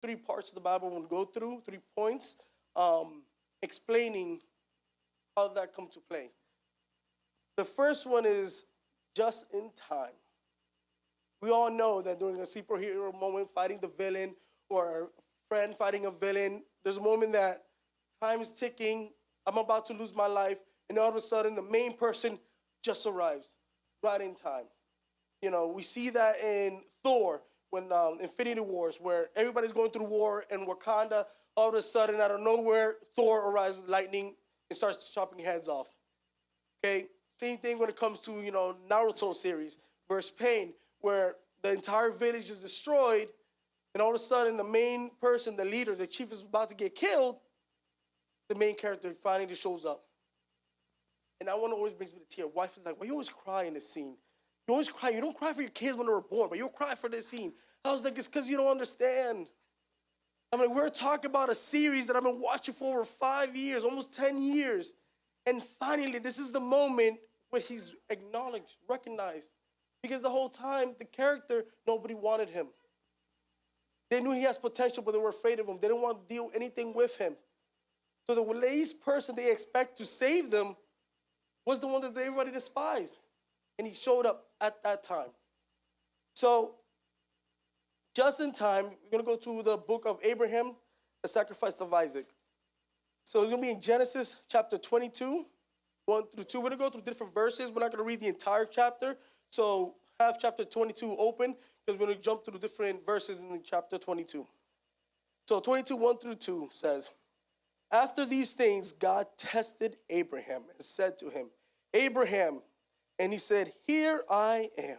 three parts of the Bible we'll go through, 3 points, explaining how that come to play. The first one is just in time. We all know that during a superhero moment, fighting the villain, or a friend fighting a villain, there's a moment that time is ticking, I'm about to lose my life, and all of a sudden the main person just arrives right in time. You know, we see that in Thor, when Infinity Wars, where everybody's going through war, and Wakanda, all of a sudden, out of nowhere, Thor arrives with lightning and starts chopping heads off. Okay? Same thing when it comes to, Naruto series versus Pain, where the entire village is destroyed, and all of a sudden, the main person, the leader, the chief is about to get killed, the main character finally shows up. And that one always brings me to tears. Wife is like, why you always cry in this scene? You always cry. You don't cry for your kids when they were born, but you'll cry for this scene. I was like, it's because you don't understand. I'm like, we're talking about a series that I've been watching for over 5 years, almost 10 years. And finally, this is the moment where he's acknowledged, recognized. Because the whole time, the character, nobody wanted him. They knew he has potential, but they were afraid of him. They didn't want to deal anything with him. So the least person they expect to save them was the one that everybody despised. And he showed up at that time. So, just in time, we're going to go to the book of Abraham, the sacrifice of Isaac. So it's going to be in Genesis chapter 22, 1 through 2. We're going to go through different verses. We're not going to read the entire chapter. So have chapter 22 open, because we're going to jump through different verses in chapter 22. So 22, 1 through 2 says, after these things, God tested Abraham and said to him, Abraham, and he said, here I am.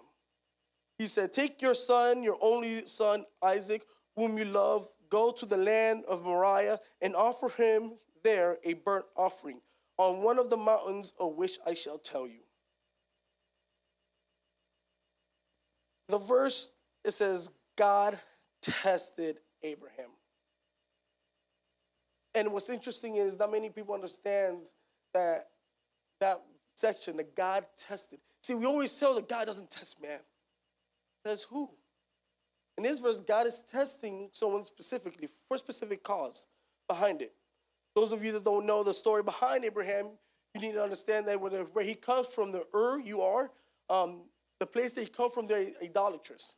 He said, take your son, your only son, Isaac, whom you love, go to the land of Moriah and offer him there a burnt offering on one of the mountains of which I shall tell you. The verse, it says, God tested Abraham. And what's interesting is not many people understands that section, that God tested. See, we always tell that God doesn't test man. Says who? In this verse, God is testing someone specifically for a specific cause behind it. Those of you that don't know the story behind Abraham, you need to understand that where he comes from, the the place that he comes from, they're idolatrous.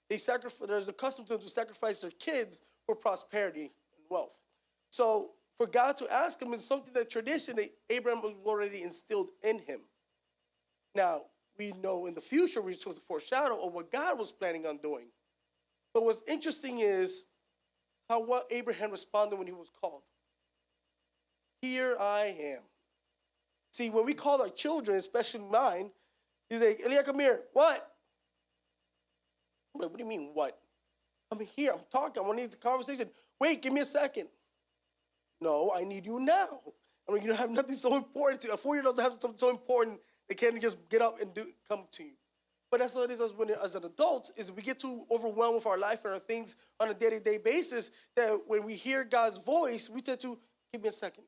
There's a custom to them to sacrifice their kids for prosperity and wealth. So for God to ask him is something that tradition that Abraham was already instilled in him. Now, we know in the future, which was a foreshadow of what God was planning on doing. But what's interesting is what Abraham responded when he was called. Here I am. See, when we call our children, especially mine, he's like, Elia, come here. What? I'm like, what do you mean, what? I'm here. I'm talking. I want to need the conversation. Wait, give me a second. No, I need you now. I mean, you don't have nothing so important to you. A 4-year-old doesn't have something so important they can't just get up and come to you. But that's what it is as an adult, is we get too overwhelmed with our life and our things on a day-to-day basis that when we hear God's voice, we tend to, give me a second.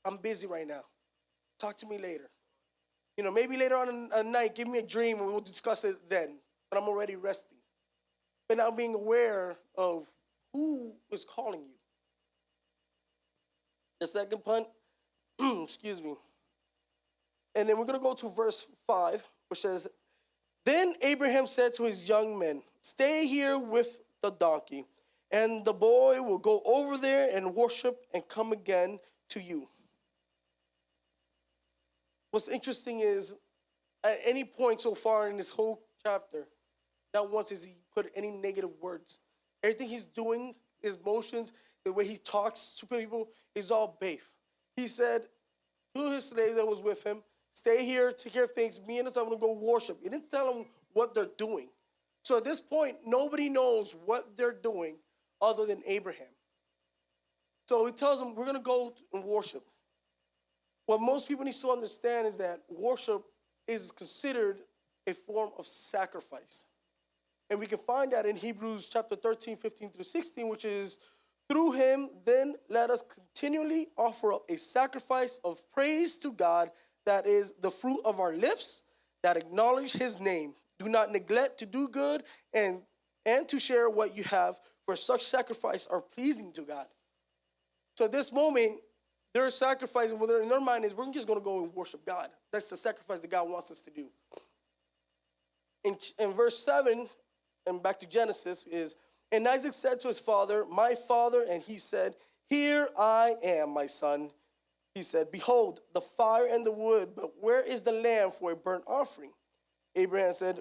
I'm busy right now. Talk to me later. Maybe later on at night, give me a dream and we'll discuss it then. But I'm already resting. But now being aware of who is calling you. The second point, excuse me. And then we're going to go to verse 5, which says, then Abraham said to his young men, stay here with the donkey, and the boy will go over there and worship and come again to you. What's interesting is, at any point so far in this whole chapter, not once has he put any negative words. Everything he's doing, his motions, the way he talks to people, is all faith. He said to his slave that was with him, stay here, take care of things. Me and the son will go worship. He didn't tell them what they're doing. So at this point, nobody knows what they're doing other than Abraham. So he tells them, we're going to go and worship. What most people need to understand is that worship is considered a form of sacrifice. And we can find that in Hebrews chapter 13, 15 through 16, which is, through him, then let us continually offer up a sacrifice of praise to God, that is the fruit of our lips, that acknowledge his name. Do not neglect to do good and to share what you have, for such sacrifice are pleasing to God. So at this moment, their sacrifice, and what in their mind is, we're just going to go and worship God. That's the sacrifice that God wants us to do. In verse 7, and back to Genesis, is, and Isaac said to his father, my father, and he said, here I am, my son. He said, behold, the fire and the wood, but where is the lamb for a burnt offering? Abraham said,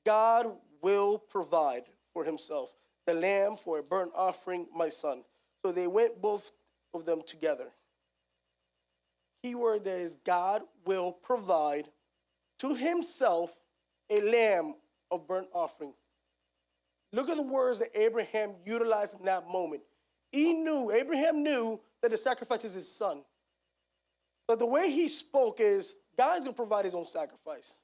God will provide for himself the lamb for a burnt offering, my son. So they went both of them together. Key word there is God will provide to himself a lamb of burnt offering. Look at the words that Abraham utilized in that moment. Abraham knew that the sacrifice is his son. But the way he spoke is, God is going to provide his own sacrifice.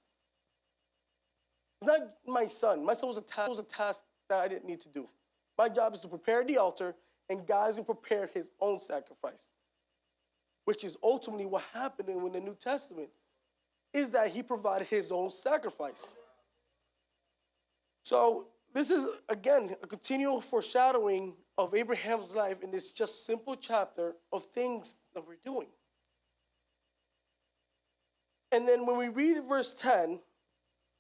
It's not my son. My son was a task that I didn't need to do. My job is to prepare the altar, and God is going to prepare his own sacrifice, which is ultimately what happened in the New Testament, is that he provided his own sacrifice. So this is, again, a continual foreshadowing of Abraham's life in this just simple chapter of things that we're doing. And then when we read verse 10,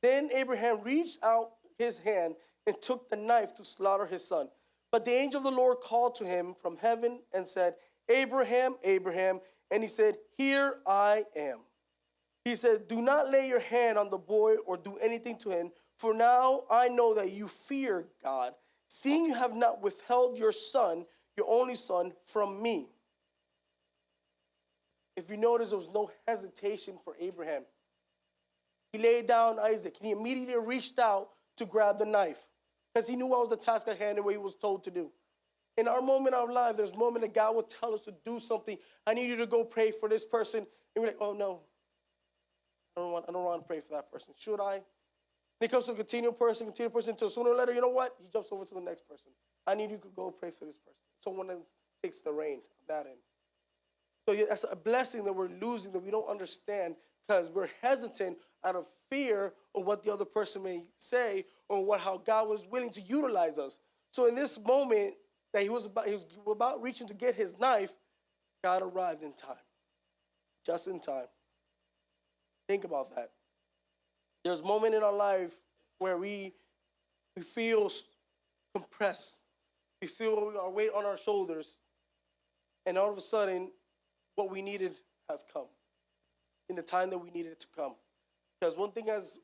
then Abraham reached out his hand and took the knife to slaughter his son. But the angel of the Lord called to him from heaven and said, Abraham, Abraham. And he said, here I am. He said, do not lay your hand on the boy or do anything to him, for now I know that you fear God, seeing you have not withheld your son, your only son, from me. If you notice, there was no hesitation for Abraham. He laid down Isaac, and he immediately reached out to grab the knife, because he knew what was the task at hand and what he was told to do. In our moment of life, there's a moment that God will tell us to do something. I need you to go pray for this person. And we're like, oh, no. I don't want to pray for that person. Should I? And he comes to a continual person, until sooner or later, you know what? He jumps over to the next person. I need you to go pray for this person. Someone else takes the reign of that end. So that's a blessing that we're losing, that we don't understand, because we're hesitant out of fear of what the other person may say, or how God was willing to utilize us. So in this moment that he was about reaching to get his knife, God arrived in time, just in time. Think about that. There's a moment in our life where we feel compressed. We feel our weight on our shoulders, and all of a sudden, what we needed has come in the time that we needed it to come. Because one thing as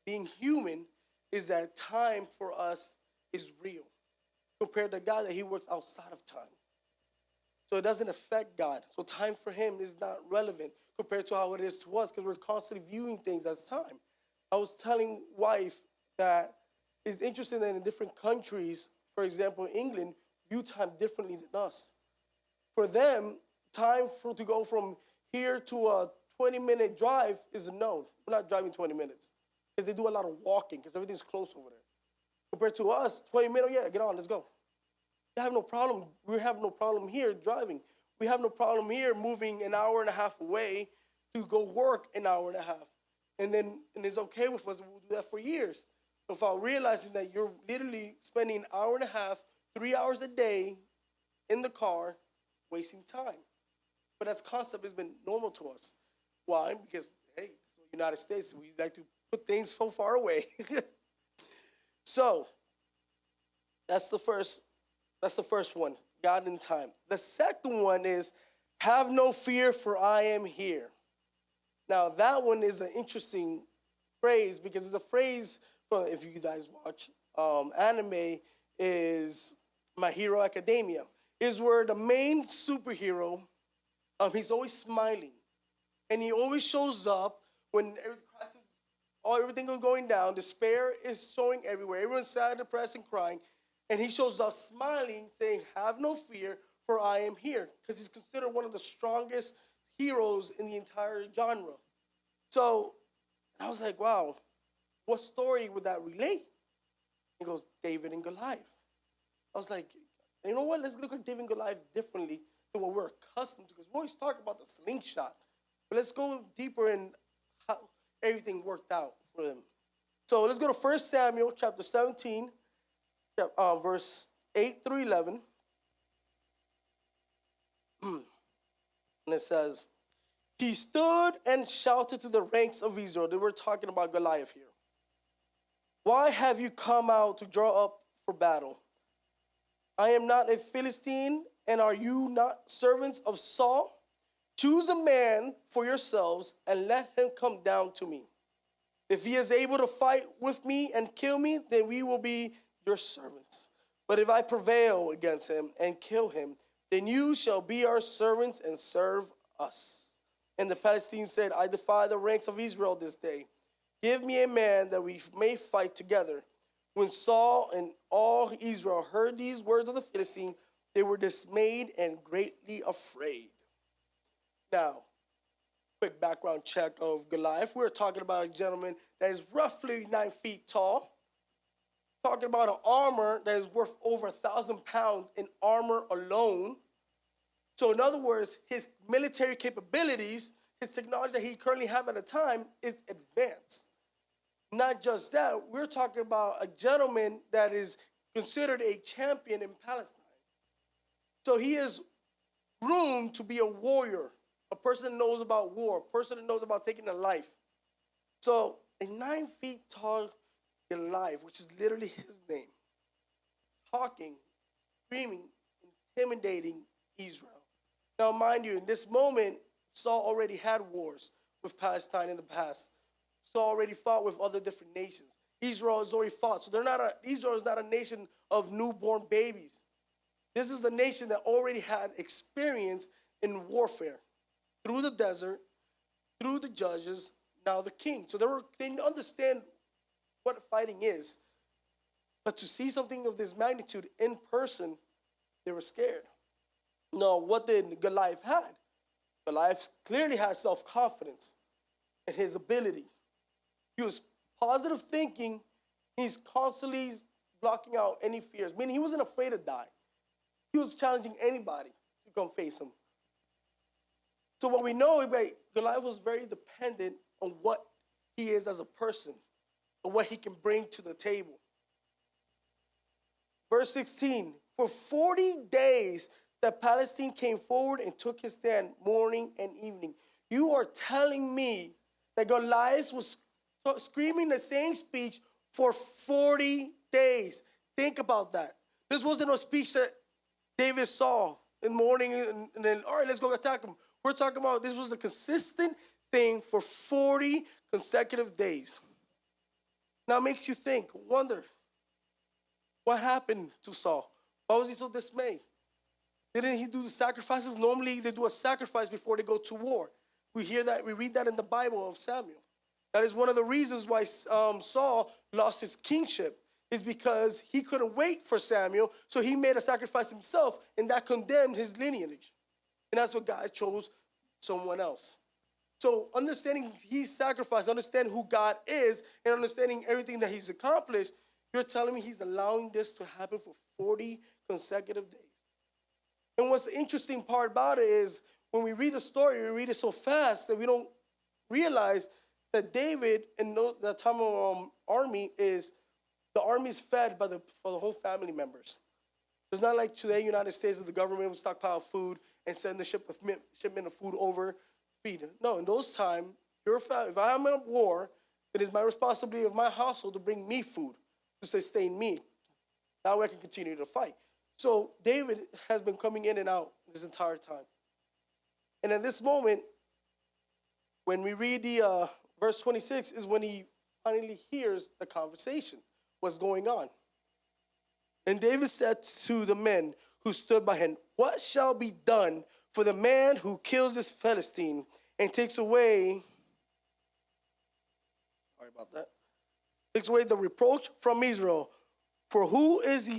being human is that time for us is real compared to God, that he works outside of time. So it doesn't affect God. So time for him is not relevant compared to how it is to us, because we're constantly viewing things as time. I was telling wife that it's interesting that in different countries, for example, England, view time differently than us. For them, time to go from here to a 20-minute drive is a no. We're not driving 20 minutes, because they do a lot of walking, because everything's close over there. Compared to us, 20 minutes, yeah, get on, let's go. They have no problem. We have no problem here driving. We have no problem here moving an hour and a half away to go work an hour and a half. And it's okay with us, and we'll do that for years. Without realizing that you're literally spending an hour and a half, 3 hours a day in the car, wasting time. But that concept has been normal to us. Why? Because, hey, it's the United States, we like to put things so far away. So, that's the first one, God in time. The second one is, have no fear, for I am here. Now, that one is an interesting phrase, because it's a phrase from, if you guys watch anime, is My Hero Academia, is where the main superhero, he's always smiling. And he always shows up when everything is going down. Despair is showing everywhere. Everyone's sad, depressed, and crying. And he shows up smiling, saying, have no fear, for I am here. Because he's considered one of the strongest heroes in the entire genre. So I was like, wow, what story would that relate? He goes, David and Goliath. I was like, you know what? Let's look at David and Goliath differently than what we're accustomed to. Because we always talk about the slingshot. But let's go deeper in how everything worked out for them. So let's go to 1 Samuel chapter 17, verse 8 through 11. And it says, he stood and shouted to the ranks of Israel. They were talking about Goliath here. Why have you come out to draw up for battle? I am not a Philistine, and are you not servants of Saul? Choose a man for yourselves and let him come down to me. If he is able to fight with me and kill me, then we will be your servants. But if I prevail against him and kill him, then you shall be our servants and serve us. And the Palestinians said, I defy the ranks of Israel this day. Give me a man that we may fight together. When Saul and all Israel heard these words of the Philistine, they were dismayed and greatly afraid. Now, quick background check of Goliath. We're talking about a gentleman that is roughly 9 feet tall. Talking about an armor that is worth over 1,000 pounds in armor alone. So in other words, his military capabilities, his technology that he currently have at the time is advanced. Not just that, we're talking about a gentleman that is considered a champion in Palestine. So he is groomed to be a warrior, a person that knows about war, a person that knows about taking a life. So a 9 feet tall Goliath, which is literally his name, talking, screaming, intimidating Israel. Now, mind you, in this moment, Saul already had wars with Palestine in the past. Saul already fought with other different nations. Israel has already fought. So Israel is not a nation of newborn babies. This is a nation that already had experience in warfare. Through the desert, through the judges, now the king. So they understand what fighting is. But to see something of this magnitude in person, they were scared. Now, what did Goliath have? Goliath clearly had self-confidence in his ability. He was positive thinking. He's constantly blocking out any fears, meaning he wasn't afraid to die. He was challenging anybody to come face him. So what we know is that Goliath was very dependent on what he is as a person, or what he can bring to the table. Verse 16, for 40 days the Palestine came forward and took his stand morning and evening. You are telling me that Goliath was screaming the same speech for 40 days. Think about that. This wasn't a speech that David saw in the morning and then, all right, let's go attack him. We're talking about this was a consistent thing for 40 consecutive days. Now it makes you think, wonder, what happened to Saul? Why was he so dismayed? Didn't he do the sacrifices? Normally they do a sacrifice before they go to war. We hear that, we read that in the Bible of Samuel. That is one of the reasons why Saul lost his kingship, is because he couldn't wait for Samuel, so he made a sacrifice himself, and that condemned his lineage. And that's what God chose someone else. So understanding his sacrifice, understanding who God is, and understanding everything that he's accomplished, you're telling me he's allowing this to happen for 40 consecutive days. And what's the interesting part about it is when we read the story, we read it so fast that we don't realize that David in the time of army is, the army is fed by for the whole family members. It's not like today, United States, that the government would stockpile food and send the shipment of food over to feed. No, in those times, if I'm in a war, it is my responsibility of my household to bring me food to sustain me. That way I can continue to fight. So David has been coming in and out this entire time. And at this moment, when we read the verse 26 is when he finally hears the conversation, what's going on. And David said to the men who stood by him, what shall be done for the man who kills this Philistine and takes away the reproach from Israel? For who is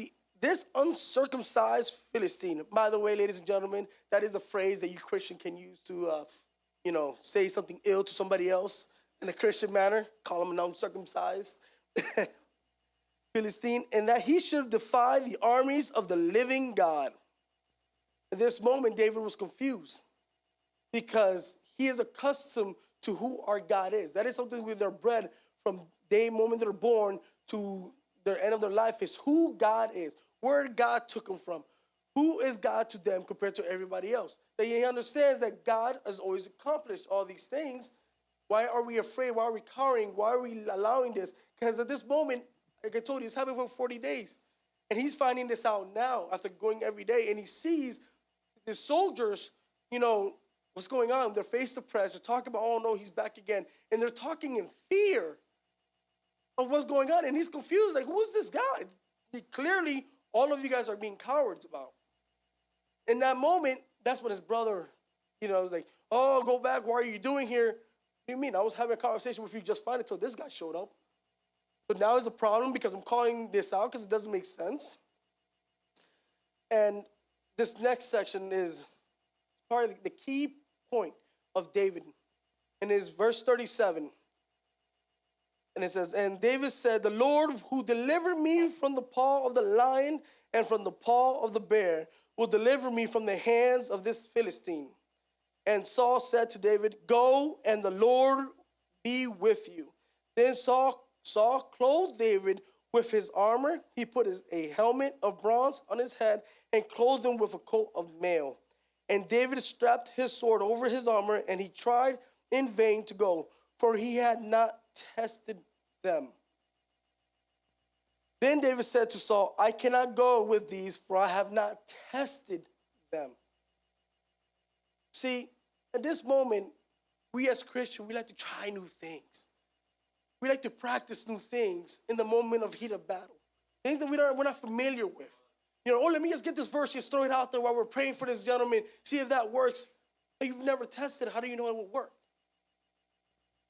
this uncircumcised Philistine? By the way, ladies and gentlemen, that is a phrase that you Christian can use to, say something ill to somebody else in a Christian manner. Call him an uncircumcised Philistine, and that he should defy the armies of the living God. At this moment, David was confused because he is accustomed to who our God is. That is something with their bread from the moment they're born to their end of their life is who God is. where God took him from. Who is God to them compared to everybody else? That he understands that God has always accomplished all these things. Why are we afraid? Why are we cowering? Why are we allowing this? Because at this moment, like I told you, it's happening for 40 days. And he's finding this out now after going every day. And he sees the soldiers, what's going on. They're face to press. They're talking about, oh, no, he's back again. And they're talking in fear of what's going on. And he's confused. Like, who's this guy? Clearly, all of you guys are being cowards about. In that moment, that's when his brother, was like, oh, go back. What are you doing here? What do you mean? I was having a conversation with you just fine until this guy showed up. But now it's a problem because I'm calling this out because it doesn't make sense. And this next section is part of the key point of David. And it's verse 37. And it says, and David said, the Lord who delivered me from the paw of the lion and from the paw of the bear will deliver me from the hands of this Philistine. And Saul said to David, go, and the Lord be with you. Then Saul clothed David with his armor. He put a helmet of bronze on his head and clothed him with a coat of mail. And David strapped his sword over his armor, and he tried in vain to go, for he had not tested them. Then David said to Saul, I cannot go with these, for I have not tested them. See, at this moment, we as Christians, we like to try new things. We like to practice new things in the moment of heat of battle. Things that we're not familiar with. Let me just get this verse, just throw it out there while we're praying for this gentleman, see if that works. But you've never tested it. How do you know it will work?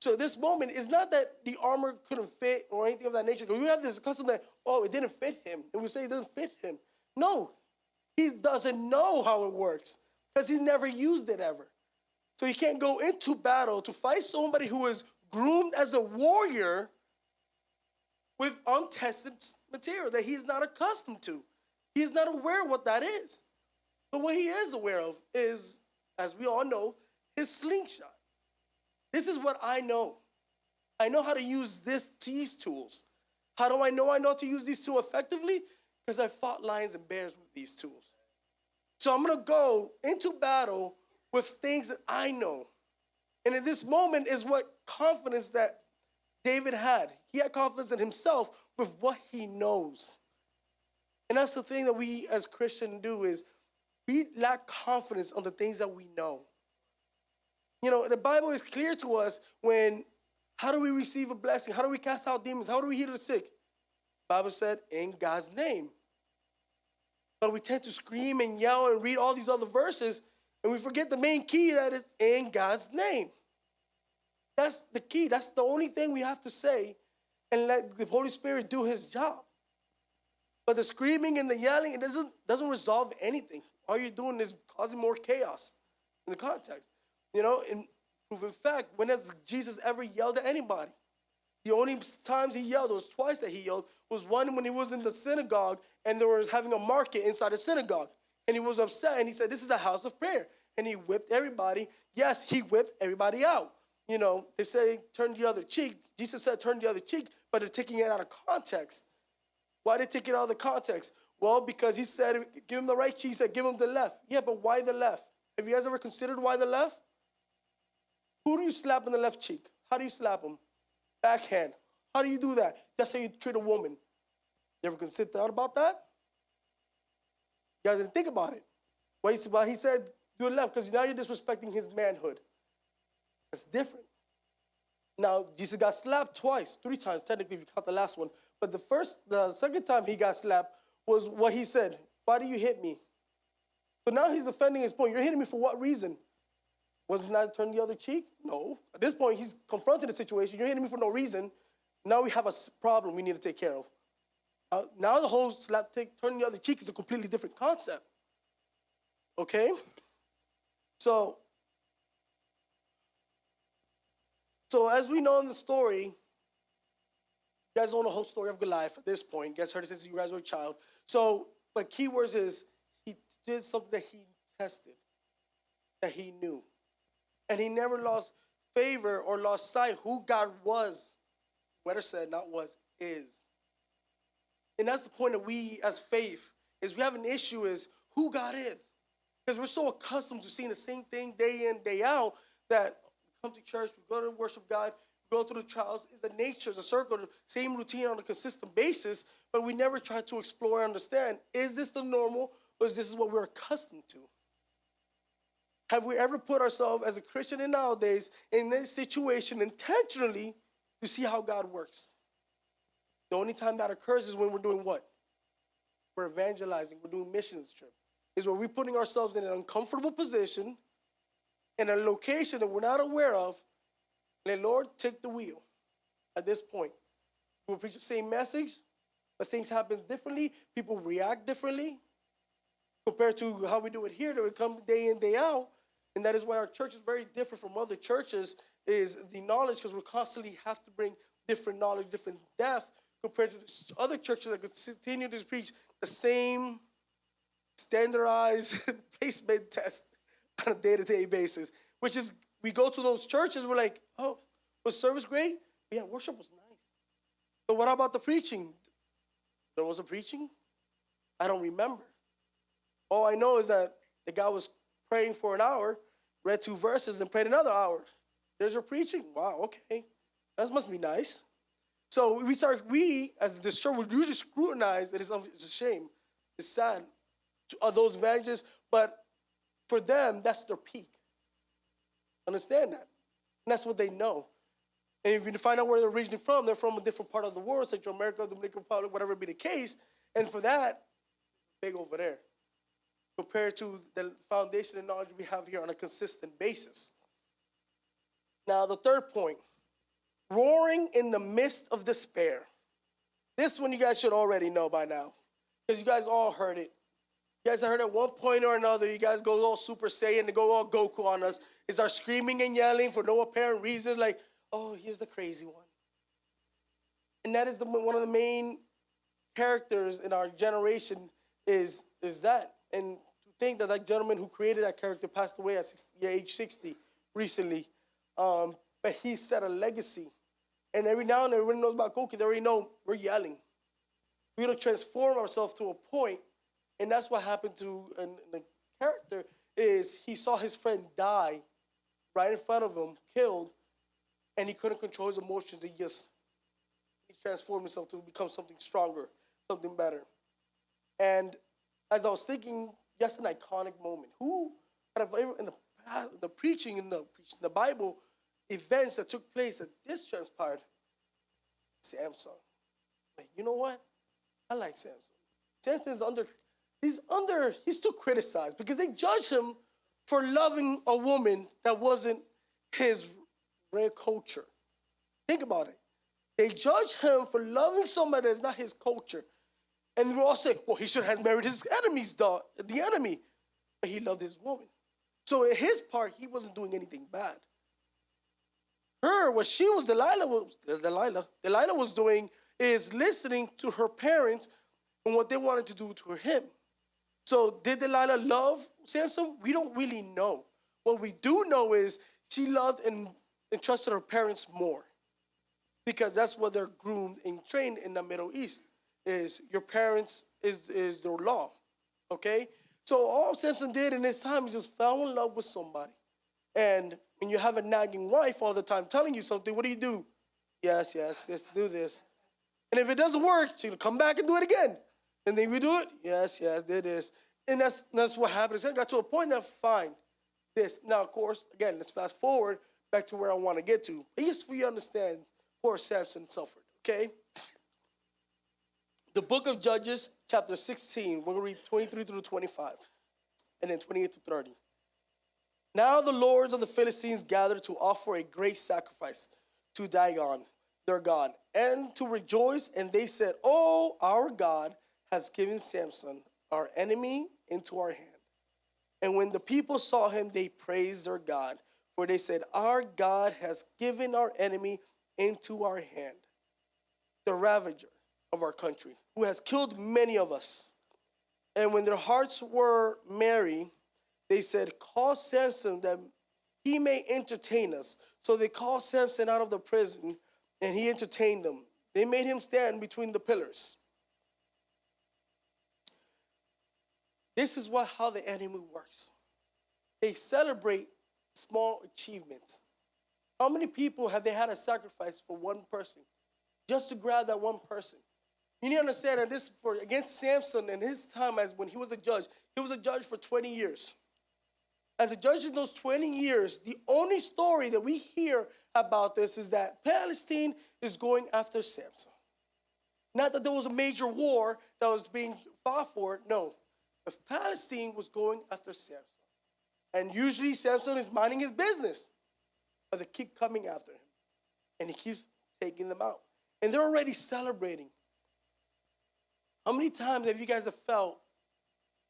So this moment is not that the armor couldn't fit or anything of that nature. We have this custom that, it didn't fit him. And we say it doesn't fit him. No, he doesn't know how it works because he never used it ever. So he can't go into battle to fight somebody who is groomed as a warrior with untested material that he's not accustomed to. He is not aware of what that is. But what he is aware of is, as we all know, his slingshot. This is what I know. I know how to use these tools. How do I know how to use these tools effectively? Because I fought lions and bears with these tools. So I'm going to go into battle with things that I know. And in this moment is what confidence that David had. He had confidence in himself with what he knows. And that's the thing that we as Christians do is we lack confidence on the things that we know. The Bible is clear to us how do we receive a blessing? How do we cast out demons? How do we heal the sick? The Bible said, in God's name. But we tend to scream and yell and read all these other verses, and we forget the main key that is in God's name. That's the key. That's the only thing we have to say and let the Holy Spirit do his job. But the screaming and the yelling, it doesn't resolve anything. All you're doing is causing more chaos in the context. In proven fact, when has Jesus ever yelled at anybody? The only times he yelled, it was twice that he yelled, was one when he was in the synagogue and they were having a market inside the synagogue. And he was upset and he said, this is a house of prayer. And he whipped everybody. Yes, he whipped everybody out. They say turn the other cheek. Jesus said turn the other cheek, but they're taking it out of context. Why did they take it out of the context? Well, because he said, give him the right cheek. He said, give him the left. Yeah, but why the left? Have you guys ever considered why the left? Who do you slap in the left cheek? How do you slap them? Backhand. How do you do that? That's how you treat a woman. You ever considered about that? You guys didn't think about it. Well, he said, do it left, because now you're disrespecting his manhood. That's different. Now, Jesus got slapped twice, 3 times, technically, if you count the last one. But the second time he got slapped was what he said. Why do you hit me? So now he's defending his point. You're hitting me for what reason? Was it not turn the other cheek? No. At this point, he's confronted the situation. You're hitting me for no reason. Now we have a problem we need to take care of. Now the whole turn the other cheek is a completely different concept. Okay? So as we know in the story, you guys know the whole story of Goliath at this point. You guys heard it since you guys were a child. So, but keywords is he did something that he tested, that he knew. And he never lost favor or lost sight who God was. Better said, not was, is. And that's the point that we as faith is we have an issue is who God is. Because we're so accustomed to seeing the same thing day in, day out, that we come to church, we go to worship God, we go through the trials. It's a nature, it's a circle, the same routine on a consistent basis, but we never try to explore and understand, is this the normal, or is this what we're accustomed to? Have we ever put ourselves as a Christian in nowadays in this situation intentionally to see how God works? The only time that occurs is when we're doing what? We're evangelizing, we're doing missions trip. Is where we're putting ourselves in an uncomfortable position, in a location that we're not aware of, and then, Lord, take the wheel. At this point, we'll preach the same message, but things happen differently. People react differently compared to how we do it here, that we come day in, day out. And that is why our church is very different from other churches, is the knowledge, because we constantly have to bring different knowledge, different depth, compared to the other churches that could continue to preach the same standardized placement test on a day-to-day basis, which is, we go to those churches, we're like, oh, was service great? Yeah, worship was nice. But what about the preaching? There was a preaching? I don't remember. All I know is that the guy was praying for an hour, read 2 verses, and prayed another hour. There's your preaching. Wow, okay. That must be nice. So we as this church, would usually scrutinize, and it's a shame. It's sad. Those evangelists, but for them, that's their peak. Understand that? And that's what they know. And if you find out where they're originally from, they're from a different part of the world, Central America, Dominican Republic, whatever be the case. And for that, big over there, compared to the foundation and knowledge we have here on a consistent basis. Now, the third point, roaring in the midst of despair. This one you guys should already know by now, because you guys all heard it. You guys have heard at one point or another, you guys go all Super Saiyan and go all Goku on us. It's our screaming and yelling for no apparent reason, like, oh, here's the crazy one. And that is one of the main characters in our generation is that. And to think that that gentleman who created that character passed away at age 60 recently, but he set a legacy. And every now and then, everyone knows about Goku, they already know we're yelling. We're going to transform ourselves to a point. And that's what happened to the character, is he saw his friend die right in front of him, killed, and he couldn't control his emotions. He transformed himself to become something stronger, something better. And as I was thinking, that's an iconic moment. Who, in the preaching, in the Bible, events that took place that this transpired? Samson. Like, you know what? I like Samson. Samson's he's too criticized because they judge him for loving a woman that wasn't his rare culture. Think about it. They judge him for loving somebody that's not his culture. And we all say, well, he should have married his the enemy. But he loved his woman. So in his part, he wasn't doing anything bad. What Delilah was doing is listening to her parents and what they wanted to do to him. So did Delilah love Samson? We don't really know. What we do know is she loved and trusted her parents more, because that's what they're groomed and trained in the Middle East, is your parents is their law, okay? So all Samson did in his time, he just fell in love with somebody. And when you have a nagging wife all the time telling you something, what do? Yes, let's do this. And if it doesn't work, she'll come back and do it again. And then we do it. Yes, did this. And that's what happened. It got to a point that, fine, this. Now, of course, again, let's fast forward back to where I want to get to. But just for you to understand, poor Samson suffered, okay? The book of Judges, chapter 16, we're going to read 23 through 25, and then 28 to 30. Now the lords of the Philistines gathered to offer a great sacrifice to Dagon, their god, and to rejoice. And they said, oh, our God has given Samson, our enemy, into our hand. And when the people saw him, they praised their God. For they said, our God has given our enemy into our hand, the ravager of our country, who has killed many of us. And when their hearts were merry, they said, call Samson that he may entertain us. So they called Samson out of the prison, and he entertained them. They made him stand between the pillars. This is how the enemy works. They celebrate small achievements. How many people have they had to sacrifice for one person just to grab that one person? You need to understand that this for against Samson and his time as when he was a judge for 20 years. As a judge in those 20 years, the only story that we hear about this is that Palestine is going after Samson. Not that there was a major war that was being fought for, no. But Palestine was going after Samson. And usually Samson is minding his business. But they keep coming after him. And he keeps taking them out. And they're already celebrating. How many times have you guys felt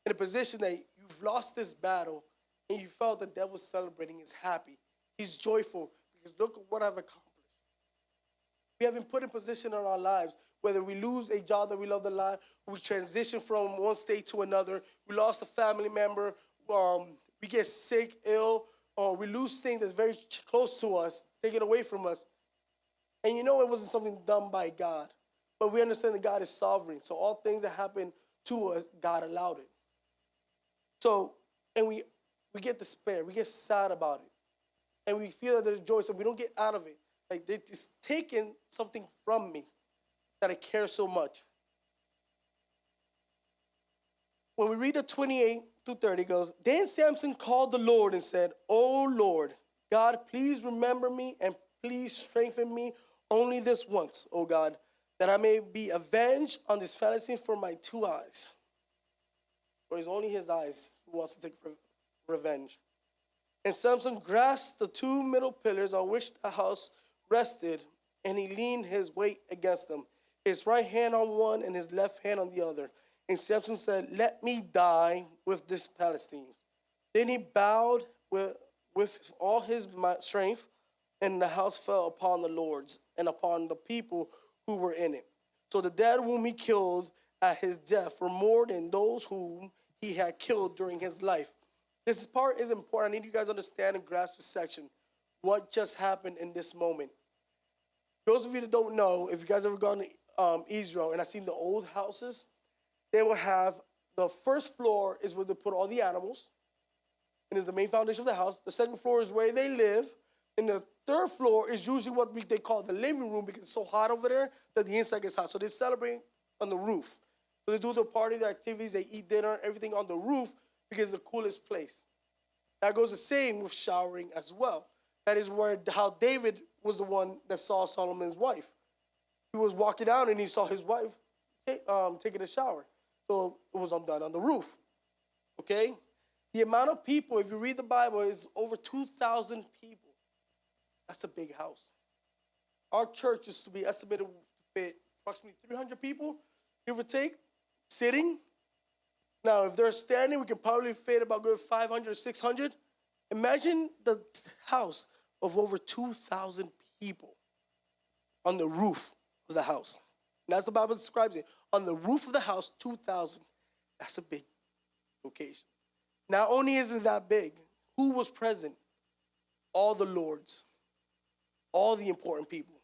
in a position that you've lost this battle and you felt the devil's celebrating, he's happy, he's joyful, because look at what I've accomplished. We have been put in position in our lives, whether we lose a job that we love the life, we transition from one state to another, we lost a family member, we get sick, ill, or we lose things that's very close to us, taken away from us. And you know it wasn't something done by God. But we understand that God is sovereign. So all things that happen to us, God allowed it. So, and we get despair. We get sad about it. And we feel that there's joy, so we don't get out of it. Like, it's taken something from me that I care so much. When we read the 28 through 30, it goes, Then Samson called the Lord and said, "O Lord, God, please remember me and please strengthen me only this once, O God, that I may be avenged on this Philistine for my 2 eyes." For it's only his eyes he wants to take revenge. And Samson grasped the 2 middle pillars on which the house rested, and he leaned his weight against them, his right hand on one and his left hand on the other. And Samson said, "Let me die with this Philistines." Then he bowed with all his strength, and the house fell upon the lords and upon the people who were in it. So the dead whom he killed at his death were more than those whom he had killed during his life. This part is important. I need you guys to understand and grasp this section. What just happened in this moment? Those of you that don't know, if you guys ever gone to Israel and I've seen the old houses, they will have the first floor is where they put all the animals, and is the main foundation of the house. The second floor is where they live. And the third floor is usually what they call the living room because it's so hot over there that the inside gets hot. So they celebrate on the roof. So they do the party, the activities, they eat dinner, everything on the roof because it's the coolest place. That goes the same with showering as well. That is how David was the one that saw Solomon's wife. He was walking out and he saw his wife taking a shower. So it was done on the roof. Okay? The amount of people, if you read the Bible, is over 2,000 people. That's a big house. Our church is to be estimated to fit approximately 300 people, give or take, sitting. Now, if they're standing, we can probably fit about good 500, 600. Imagine the house of over 2,000 people on the roof of the house. And as the Bible describes it, on the roof of the house, 2,000. That's a big location. Not only is it that big, who was present? All the lords. All the important people.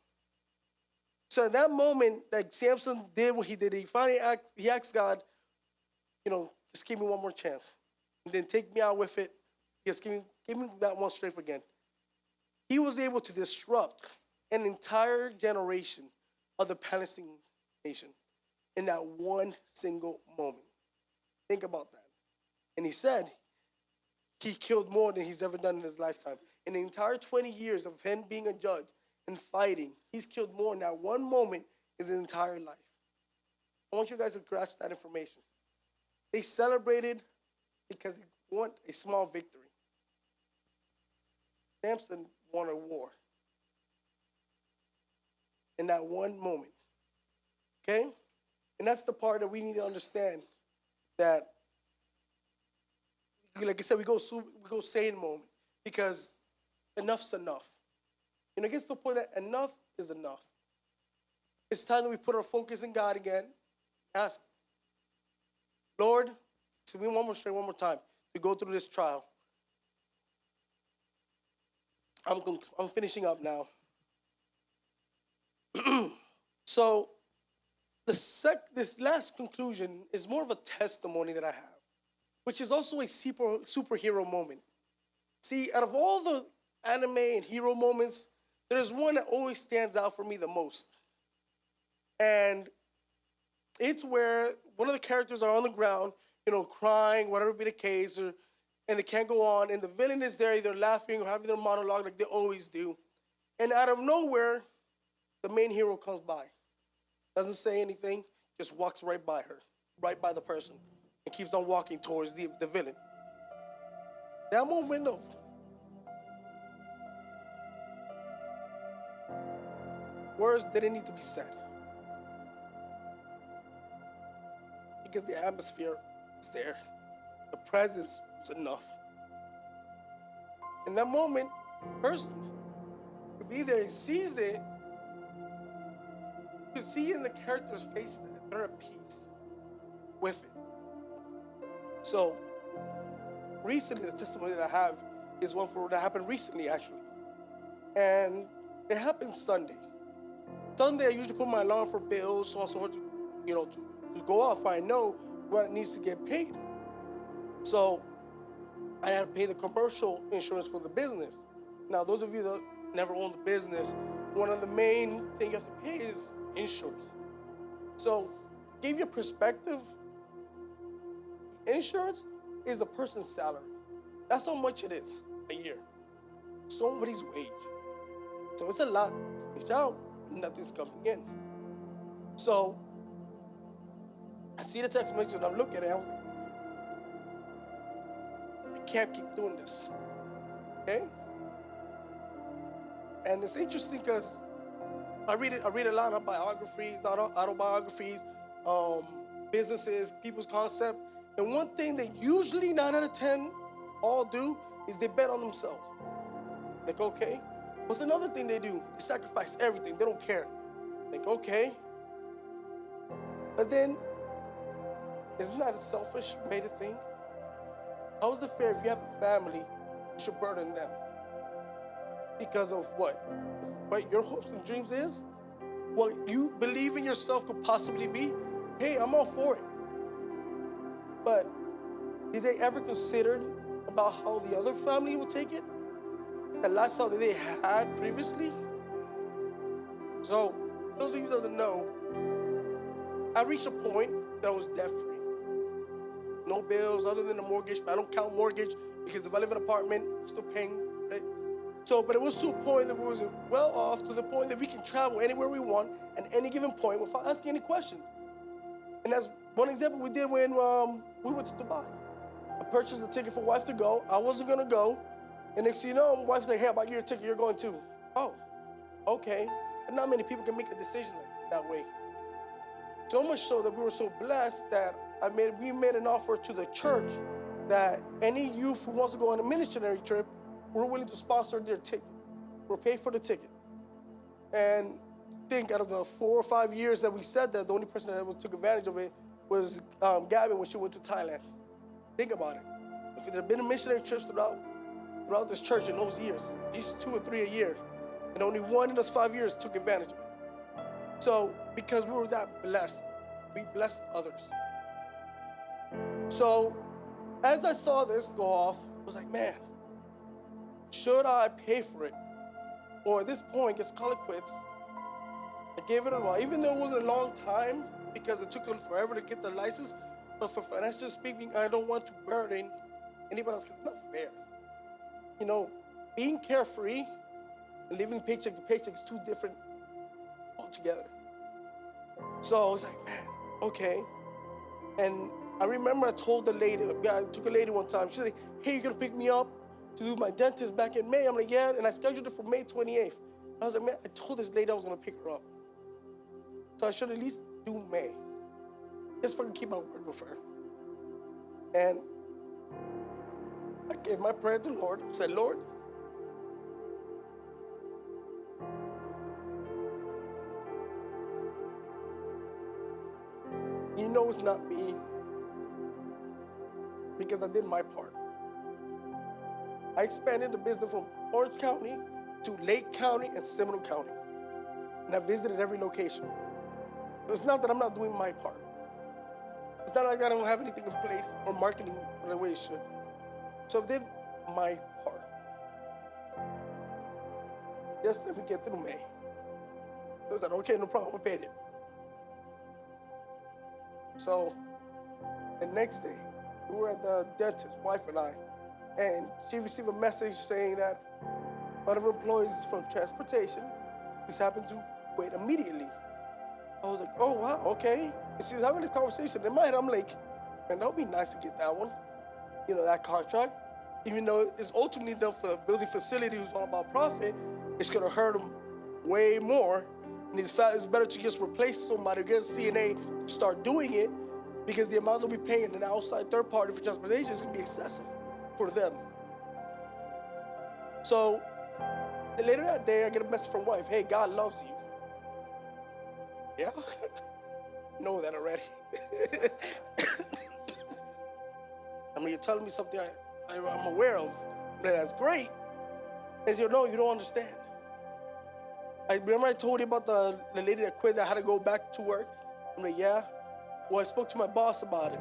So at that moment that Samson did what he did, he asked God, just give me one more chance. And then take me out with it. Just give me that one strength again. He was able to disrupt an entire generation of the Palestinian nation in that one single moment. Think about that. And he said he killed more than he's ever done in his lifetime. In the entire 20 years of him being a judge and fighting, he's killed more in that one moment his entire life. I want you guys to grasp that information. They celebrated because they won a small victory. Samson won a war in that one moment. Okay? And that's the part that we need to understand, that, like I said, we go sane moment because enough's enough. It gets to the point that enough is enough. It's time that we put our focus in God again. Ask, Lord, give me one more time to go through this trial. I'm finishing up now. So this last conclusion is more of a testimony that I have. which is also a superhero moment. See, out of all the anime and hero moments, there's one that always stands out for me the most. And it's where one of the characters are on the ground, crying, whatever be the case, and they can't go on, and the villain is there either laughing or having their monologue like they always do. And out of nowhere, the main hero comes by. Doesn't say anything, just walks right by her, right by the person, and keeps on walking towards the villain. That moment of words didn't need to be said. Because the atmosphere is there. The presence was enough. In that moment, the person could be there, he sees it. You can see in the character's face that they're at peace with it. So, recently, the testimony that I have is one that happened recently, actually. And it happened Sunday. Sunday, I usually put my alarm for bills, so on and so forth, to go off. I know what needs to get paid. So I had to pay the commercial insurance for the business. Now, those of you that never owned a business, one of the main things you have to pay is insurance. So, give you a perspective, insurance is a person's salary. That's how much it is a year. Somebody's wage. So it's a lot to dish out, nothing's coming in. So, I see the text message and I'm looking at it, I was like, I can't keep doing this, okay? And it's interesting because I read a lot of biographies, autobiographies, businesses, people's concept. And one thing that usually 9 out of 10 all do is they bet on themselves. Like, okay. What's another thing they do? They sacrifice everything. They don't care. Like, okay. But then, isn't that a selfish way to think? How is it fair if you have a family, you should burden them? Because of what? What your hopes and dreams is? What you believe in yourself could possibly be? Hey, I'm all for it. But did they ever consider about how the other family would take it? The lifestyle that they had previously? So, those of you that doesn't know, I reached a point that I was debt-free. No bills other than the mortgage, but I don't count mortgage because if I live in an apartment, I'm still paying, right? So, but it was to a point that we was well off to the point that we can travel anywhere we want at any given point without asking any questions. And that's one example we did when we went to Dubai. I purchased a ticket for wife to go. I wasn't gonna go. And next thing you know, my wife's like, hey, how about your ticket? You're going too. Oh, okay. And not many people can make a decision that way. So much so that we were so blessed that we made an offer to the church that any youth who wants to go on a ministerial trip, we're willing to sponsor their ticket. We'll pay for the ticket. And I think out of the 4 or 5 years that we said that, the only person that took advantage of it was Gavin when she went to Thailand. Think about it. If there had been missionary trips throughout this church in those years, at least 2 or 3 a year, and only one in those 5 years took advantage of it. So, because we were that blessed, we blessed others. So, as I saw this go off, I was like, man, should I pay for it? Or at this point, just call it quits. I gave it a while, even though it wasn't a long time, because it took them forever to get the license. But for financial speaking, I don't want to burden anybody else, because it's not fair. Being carefree and living paycheck to paycheck is too different altogether. So I was like, man, okay. And I remember I told the lady, I took a lady one time, she said, hey, you're gonna pick me up to do my dentist back in May? I'm like, yeah, and I scheduled it for May 28th. I was like, man, I told this lady I was gonna pick her up. So I should at least do May. Just for keep my word with her. And I gave my prayer to the Lord. I said, Lord, you know it's not me because I did my part. I expanded the business from Orange County to Lake County and Seminole County. And I visited every location. It's not that I'm not doing my part. It's not like I don't have anything in place or marketing the way it should. So I did my part. Just let me get through May. I was like, okay, no problem, we paid it. So the next day, we were at the dentist, wife and I, and she received a message saying that one of her employees from transportation just happened to quit immediately. I was like, oh, wow, okay. And she was having this conversation. In my head, I'm like, man, that would be nice to get that one, that contract. Even though it's ultimately the building facility who's all about profit, it's going to hurt them way more. And it's better to just replace somebody, get CNA to start doing it, because the amount they'll be paying an outside third party for transportation is going to be excessive for them. So later that day, I get a message from wife, hey, God loves you. Yeah, know that already. I mean, you're telling me something I'm aware of, but that's great. And no, you don't understand. I remember I told you about the lady that quit that had to go back to work. I'm like, yeah. Well, I spoke to my boss about it,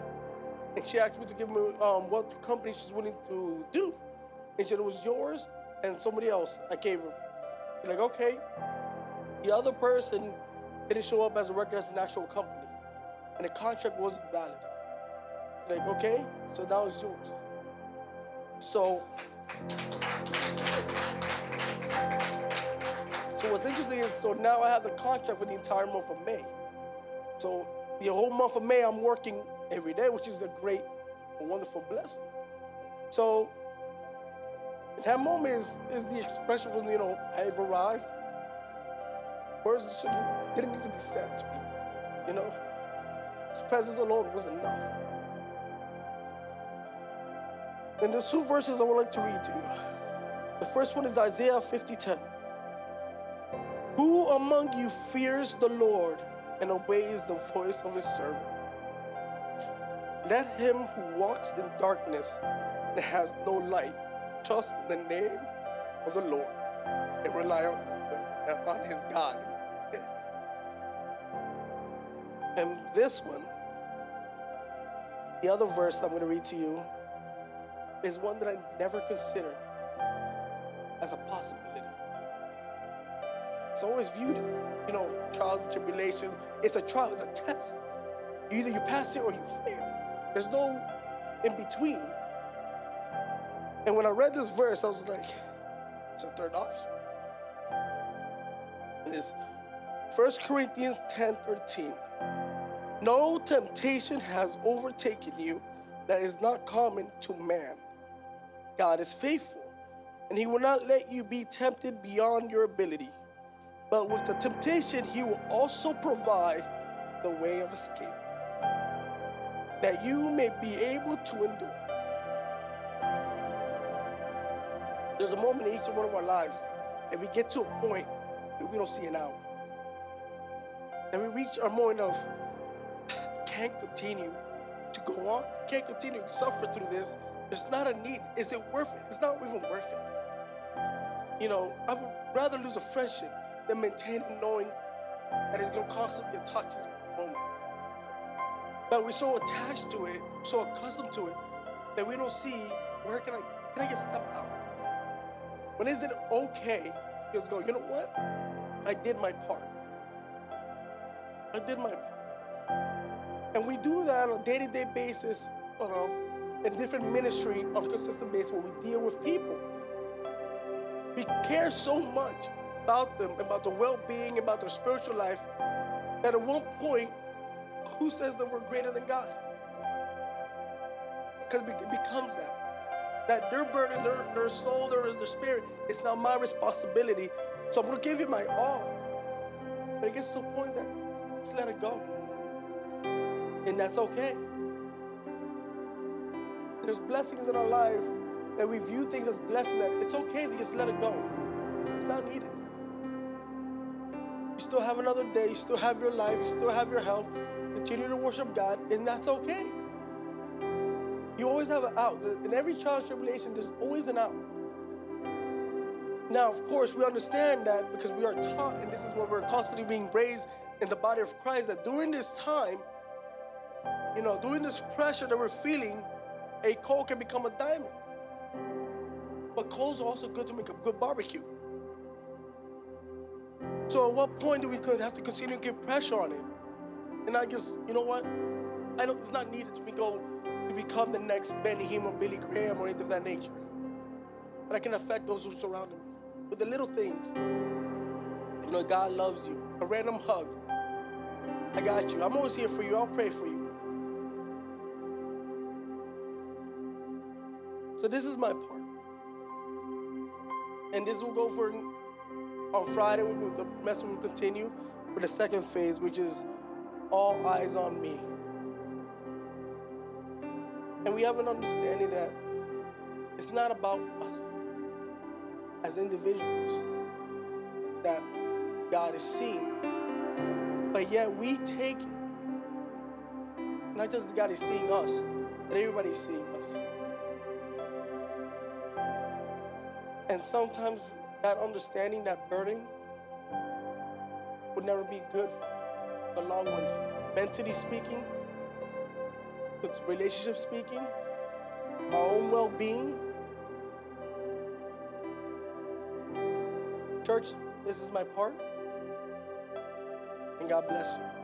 and she asked me to give me what company she's willing to do. And she said it was yours and somebody else. I gave her. She's like, okay. The other person didn't show up as a record as an actual company, and the contract wasn't valid. Like, okay, so now it's yours. So what's interesting is, so now I have the contract for the entire month of May. So the whole month of May, I'm working every day, which is a wonderful blessing. So that moment is the expression from, I've arrived. Words didn't need to be said to me, His presence alone was enough. And there's two verses I would like to read to you. The first one is Isaiah 50:10. Who among you fears the Lord and obeys the voice of his servant? Let him who walks in darkness and has no light trust in the name of the Lord and rely on his God. And this one, the other verse I'm going to read to you, is one that I never considered as a possibility. It's always viewed, trials and tribulations. It's a trial, it's a test. Either you pass it or you fail. There's no in between. And when I read this verse, I was like, it's a third option. It's 1 Corinthians 10:13. No temptation has overtaken you that is not common to man. God is faithful, and he will not let you be tempted beyond your ability. But with the temptation, he will also provide the way of escape, that you may be able to endure. There's a moment in each one of our lives that we get to a point that we don't see an out. And we reach our moment of, I can't continue to go on. I can't continue to suffer through this. There's not a need. Is it worth it? It's not even worth it. I would rather lose a friendship than maintain it knowing that it's going to constantly be a toxic moment. But we're so attached to it, so accustomed to it, that we don't see, where can I get stepped out? When is it okay to just go, you know what? I did my part. I did my part. And we do that on a day-to-day basis, in different ministry on a consistent basis when we deal with people. We care so much about them, about their well-being, about their spiritual life, that at one point, who says that we're greater than God? Because it becomes that their burden, their soul, their spirit, it's not my responsibility. So I'm going to give you my all. But it gets to a point that just let it go. And that's okay. There's blessings in our life that we view things as blessing, that it's okay to just let it go. It's not needed. You still have another day, you still have your life, you still have your health. Continue to worship God, and that's okay. You always have an out. In every trial and tribulation, there's always an out. Now, of course, we understand that because we are taught, and this is what we're constantly being raised in the body of Christ, that during this time, During this pressure that we're feeling, a coal can become a diamond. But coals are also good to make a good barbecue. So at what point do we have to continue to give pressure on it? And I just, you know what? It's not needed to become the next Benny Hinn or Billy Graham or anything of that nature. But I can affect those who surround me with the little things. God loves you. A random hug. I got you. I'm always here for you. I'll pray for you. So this is my part. And this will go for, on Friday, the message will continue for the second phase, which is all eyes on me. And we have an understanding that it's not about us as individuals that God is seeing, but yet we take it. Not just God is seeing us, but everybody's seeing us. And sometimes that understanding, that burden, would never be good for us in the long run. Mentally speaking, with relationship speaking, our own well-being. Church, this is my part. And God bless you.